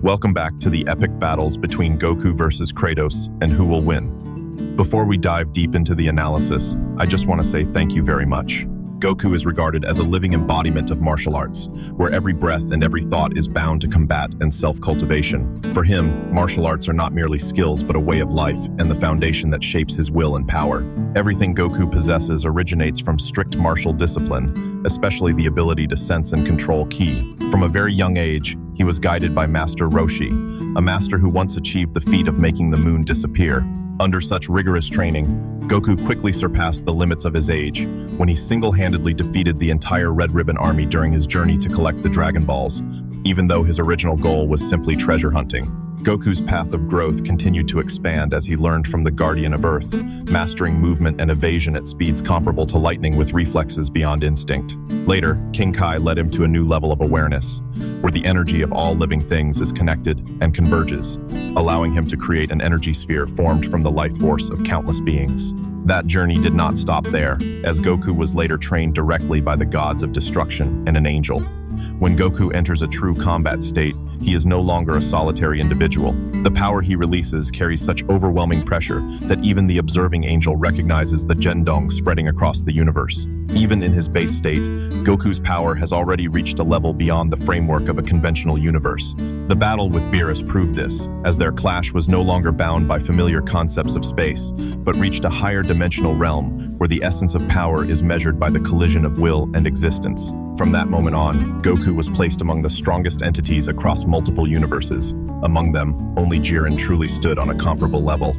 Welcome back to the epic battles between Goku versus Kratos and who will win. Before we dive deep into the analysis, I just want to say thank you very much. Goku is regarded as a living embodiment of martial arts, where every breath and every thought is bound to combat and self-cultivation. For him, martial arts are not merely skills but a way of life and the foundation that shapes his will and power. Everything Goku possesses originates from strict martial discipline, especially the ability to sense and control ki. From a very young age, he was guided by Master Roshi, a master who once achieved the feat of making the moon disappear. Under such rigorous training, Goku quickly surpassed the limits of his age when he single-handedly defeated the entire Red Ribbon Army during his journey to collect the Dragon Balls, even though his original goal was simply treasure hunting. Goku's path of growth continued to expand as he learned from the Guardian of Earth, mastering movement and evasion at speeds comparable to lightning with reflexes beyond instinct. Later, King Kai led him to a new level of awareness, where the energy of all living things is connected and converges, allowing him to create an energy sphere formed from the life force of countless beings. That journey did not stop there, as Goku was later trained directly by the gods of destruction and an angel. When Goku enters a true combat state, he is no longer a solitary individual. The power he releases carries such overwhelming pressure that even the observing angel recognizes the Jendong spreading across the universe. Even in his base state, Goku's power has already reached a level beyond the framework of a conventional universe. The battle with Beerus proved this, as their clash was no longer bound by familiar concepts of space, but reached a higher dimensional realm where the essence of power is measured by the collision of will and existence. From that moment on, Goku was placed among the strongest entities across multiple universes. Among them, only Jiren truly stood on a comparable level.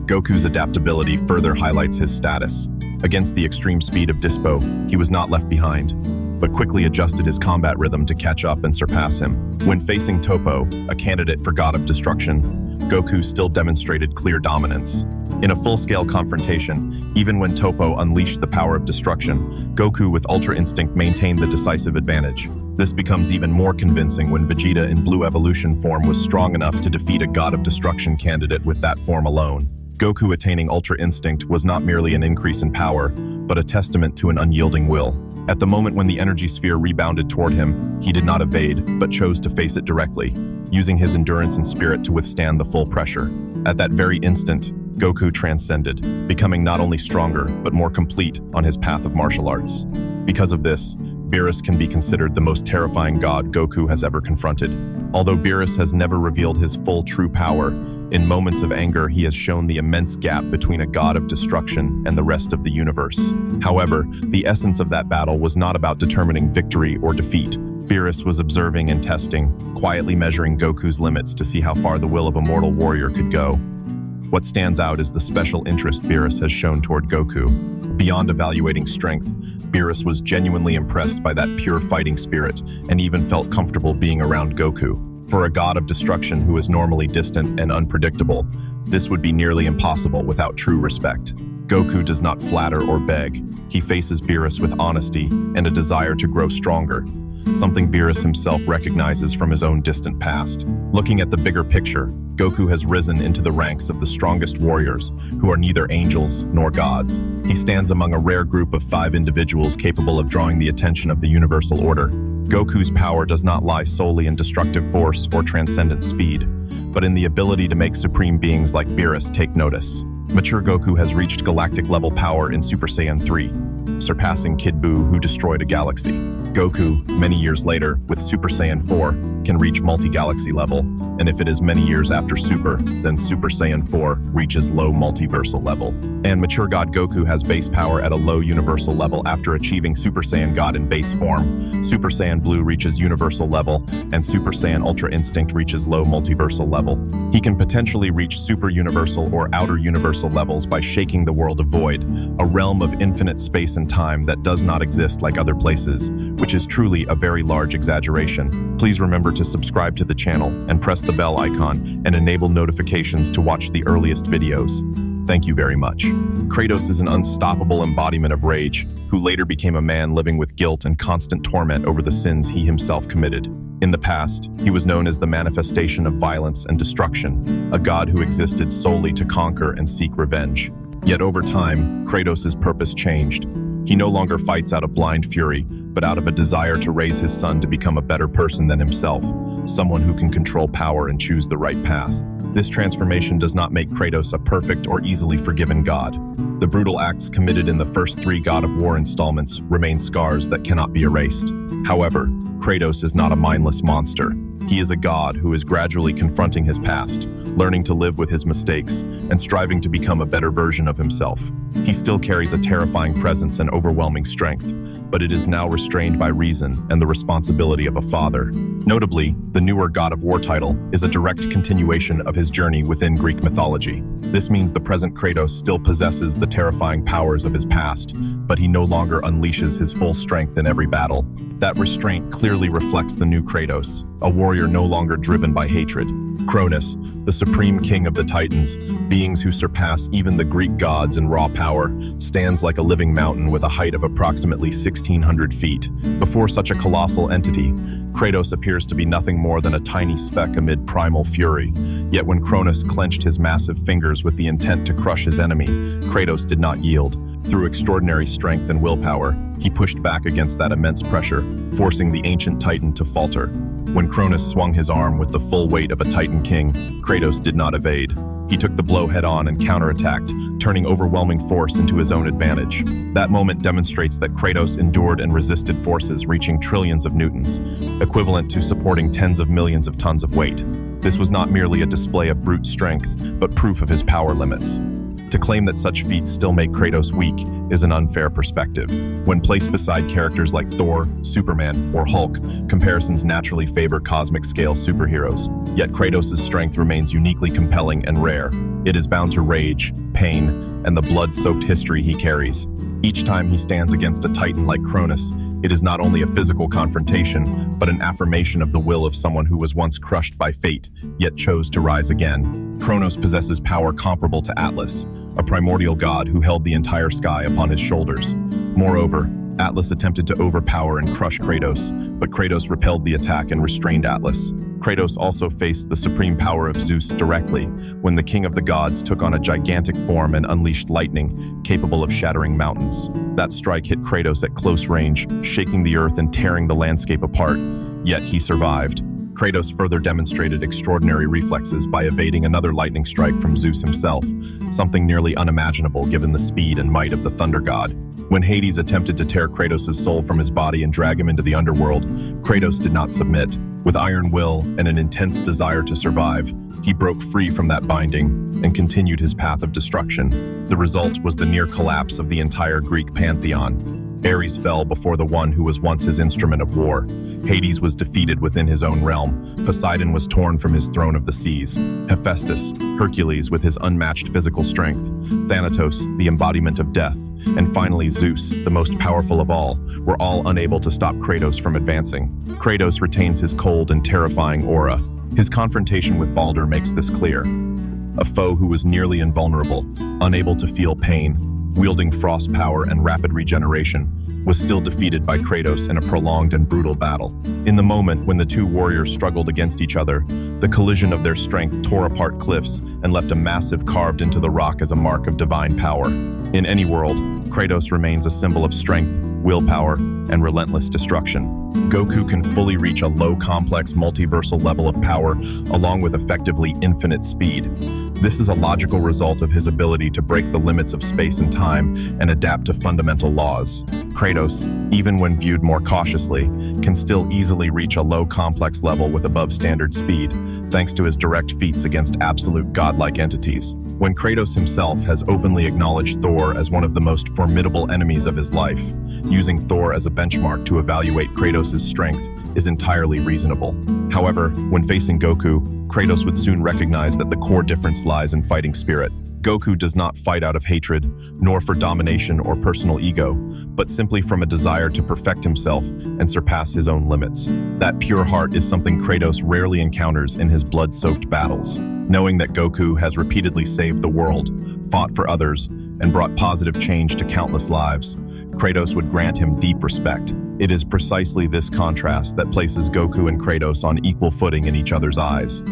Goku's adaptability further highlights his status. Against the extreme speed of Dispo, he was not left behind, but quickly adjusted his combat rhythm to catch up and surpass him. When facing Toppo, a candidate for God of Destruction, Goku still demonstrated clear dominance. In a full-scale confrontation, even when Toppo unleashed the power of destruction, Goku with Ultra Instinct maintained the decisive advantage. This becomes even more convincing when Vegeta in Blue Evolution form was strong enough to defeat a God of Destruction candidate with that form alone. Goku attaining Ultra Instinct was not merely an increase in power, but a testament to an unyielding will. At the moment when the energy sphere rebounded toward him, he did not evade, but chose to face it directly, using his endurance and spirit to withstand the full pressure. At that very instant, Goku transcended, becoming not only stronger, but more complete on his path of martial arts. Because of this, Beerus can be considered the most terrifying god Goku has ever confronted. Although Beerus has never revealed his full true power, in moments of anger he has shown the immense gap between a god of destruction and the rest of the universe. However, the essence of that battle was not about determining victory or defeat. Beerus was observing and testing, quietly measuring Goku's limits to see how far the will of a mortal warrior could go. What stands out is the special interest Beerus has shown toward Goku. Beyond evaluating strength, Beerus was genuinely impressed by that pure fighting spirit and even felt comfortable being around Goku. For a god of destruction who is normally distant and unpredictable, this would be nearly impossible without true respect. Goku does not flatter or beg. He faces Beerus with honesty and a desire to grow stronger, something Beerus himself recognizes from his own distant past. Looking at the bigger picture, Goku has risen into the ranks of the strongest warriors, who are neither angels nor gods. He stands among a rare group of 5 individuals capable of drawing the attention of the universal order. Goku's power does not lie solely in destructive force or transcendent speed, but in the ability to make supreme beings like Beerus take notice. Mature Goku has reached galactic-level power in Super Saiyan 3, surpassing Kid Buu, who destroyed a galaxy. Goku, many years later, with Super Saiyan 4, can reach multi-galaxy level, and if it is many years after Super, then Super Saiyan 4 reaches low multiversal level. And mature God Goku has base power at a low universal level after achieving Super Saiyan God in base form. Super Saiyan Blue reaches universal level, and Super Saiyan Ultra Instinct reaches low multiversal level. He can potentially reach super universal or outer universal levels by shaking the world of Void, a realm of infinite space and time that does not exist like other places, which is truly a very large exaggeration. Please remember to subscribe to the channel and press the bell icon and enable notifications to watch the earliest videos. Thank you very much. Kratos is an unstoppable embodiment of rage, who later became a man living with guilt and constant torment over the sins he himself committed. In the past, he was known as the manifestation of violence and destruction, a god who existed solely to conquer and seek revenge. Yet over time, Kratos' purpose changed. He no longer fights out of blind fury, but out of a desire to raise his son to become a better person than himself, someone who can control power and choose the right path. This transformation does not make Kratos a perfect or easily forgiven god. The brutal acts committed in the first 3 God of War installments remain scars that cannot be erased. However, Kratos is not a mindless monster. He is a god who is gradually confronting his past, learning to live with his mistakes, and striving to become a better version of himself. He still carries a terrifying presence and overwhelming strength, but it is now restrained by reason and the responsibility of a father. Notably, the newer God of War title is a direct continuation of his journey within Greek mythology. This means the present Kratos still possesses the terrifying powers of his past, but he no longer unleashes his full strength in every battle. That restraint clearly reflects the new Kratos, a warrior no longer driven by hatred. Cronus, the supreme king of the Titans, beings who surpass even the Greek gods in raw power, stands like a living mountain with a height of approximately 1,600 feet. Before such a colossal entity, Kratos appears to be nothing more than a tiny speck amid primal fury. Yet when Cronus clenched his massive fingers with the intent to crush his enemy, Kratos did not yield. Through extraordinary strength and willpower, he pushed back against that immense pressure, forcing the ancient Titan to falter. When Cronus swung his arm with the full weight of a Titan king, Kratos did not evade. He took the blow head-on and counterattacked, turning overwhelming force into his own advantage. That moment demonstrates that Kratos endured and resisted forces reaching trillions of newtons, equivalent to supporting tens of millions of tons of weight. This was not merely a display of brute strength, but proof of his power limits. To claim that such feats still make Kratos weak is an unfair perspective. When placed beside characters like Thor, Superman, or Hulk, comparisons naturally favor cosmic-scale superheroes. Yet Kratos' strength remains uniquely compelling and rare. It is bound to rage, pain, and the blood-soaked history he carries. Each time he stands against a titan like Cronus, it is not only a physical confrontation, but an affirmation of the will of someone who was once crushed by fate, yet chose to rise again. Kronos possesses power comparable to Atlas, a primordial god who held the entire sky upon his shoulders. Moreover, Atlas attempted to overpower and crush Kratos, but Kratos repelled the attack and restrained Atlas. Kratos also faced the supreme power of Zeus directly, when the king of the gods took on a gigantic form and unleashed lightning, capable of shattering mountains. That strike hit Kratos at close range, shaking the earth and tearing the landscape apart, yet he survived. Kratos further demonstrated extraordinary reflexes by evading another lightning strike from Zeus himself, something nearly unimaginable given the speed and might of the thunder god. When Hades attempted to tear Kratos' soul from his body and drag him into the underworld, Kratos did not submit. With iron will and an intense desire to survive, he broke free from that binding and continued his path of destruction. The result was the near collapse of the entire Greek pantheon. Ares fell before the one who was once his instrument of war. Hades was defeated within his own realm. Poseidon was torn from his throne of the seas. Hephaestus, Hercules with his unmatched physical strength, Thanatos, the embodiment of death, and finally Zeus, the most powerful of all, were all unable to stop Kratos from advancing. Kratos retains his cold and terrifying aura. His confrontation with Baldur makes this clear. A foe who was nearly invulnerable, unable to feel pain, wielding frost power and rapid regeneration, was still defeated by Kratos in a prolonged and brutal battle. In the moment when the two warriors struggled against each other, the collision of their strength tore apart cliffs and left a massive carved into the rock as a mark of divine power. In any world, Kratos remains a symbol of strength, willpower, and relentless destruction. Goku can fully reach a low, complex, multiversal level of power, along with effectively infinite speed. This is a logical result of his ability to break the limits of space and time and adapt to fundamental laws. Kratos, even when viewed more cautiously, can still easily reach a low, complex level with above-standard speed, thanks to his direct feats against absolute godlike entities. When Kratos himself has openly acknowledged Thor as one of the most formidable enemies of his life, using Thor as a benchmark to evaluate Kratos' strength is entirely reasonable. However, when facing Goku, Kratos would soon recognize that the core difference lies in fighting spirit. Goku does not fight out of hatred, nor for domination or personal ego, but simply from a desire to perfect himself and surpass his own limits. That pure heart is something Kratos rarely encounters in his blood-soaked battles. Knowing that Goku has repeatedly saved the world, fought for others, and brought positive change to countless lives, Kratos would grant him deep respect. It is precisely this contrast that places Goku and Kratos on equal footing in each other's eyes.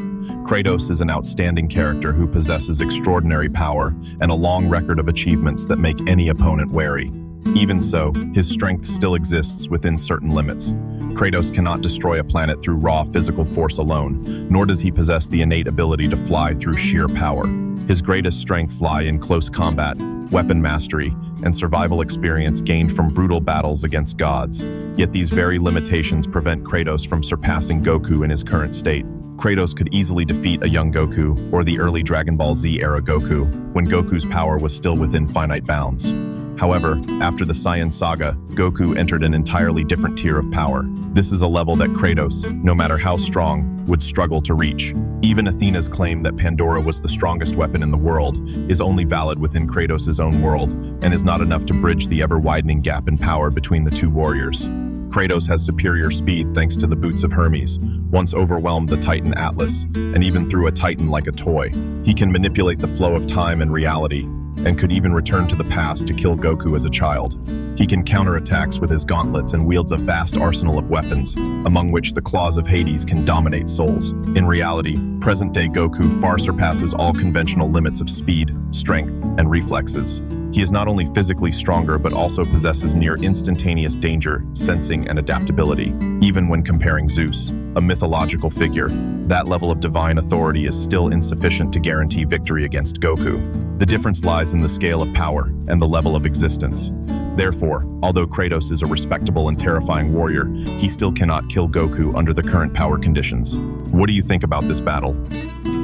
Kratos is an outstanding character who possesses extraordinary power and a long record of achievements that make any opponent wary. Even so, his strength still exists within certain limits. Kratos cannot destroy a planet through raw physical force alone, nor does he possess the innate ability to fly through sheer power. His greatest strengths lie in close combat, weapon mastery, and survival experience gained from brutal battles against gods. Yet these very limitations prevent Kratos from surpassing Goku in his current state. Kratos could easily defeat a young Goku, or the early Dragon Ball Z-era Goku, when Goku's power was still within finite bounds. However, after the Saiyan saga, Goku entered an entirely different tier of power. This is a level that Kratos, no matter how strong, would struggle to reach. Even Athena's claim that Pandora was the strongest weapon in the world is only valid within Kratos' own world, and is not enough to bridge the ever-widening gap in power between the two warriors. Kratos has superior speed thanks to the boots of Hermes, once overwhelmed the Titan Atlas, and even threw a Titan like a toy. He can manipulate the flow of time and reality, and could even return to the past to kill Goku as a child. He can counter attacks with his gauntlets and wields a vast arsenal of weapons, among which the claws of Hades can dominate souls. In reality, present-day Goku far surpasses all conventional limits of speed, strength, and reflexes. He is not only physically stronger but also possesses near instantaneous danger, sensing, and adaptability. Even when comparing Zeus, a mythological figure, that level of divine authority is still insufficient to guarantee victory against Goku. The difference lies in the scale of power and the level of existence. Therefore, although Kratos is a respectable and terrifying warrior, he still cannot kill Goku under the current power conditions. What do you think about this battle?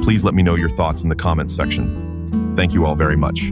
Please let me know your thoughts in the comments section. Thank you all very much.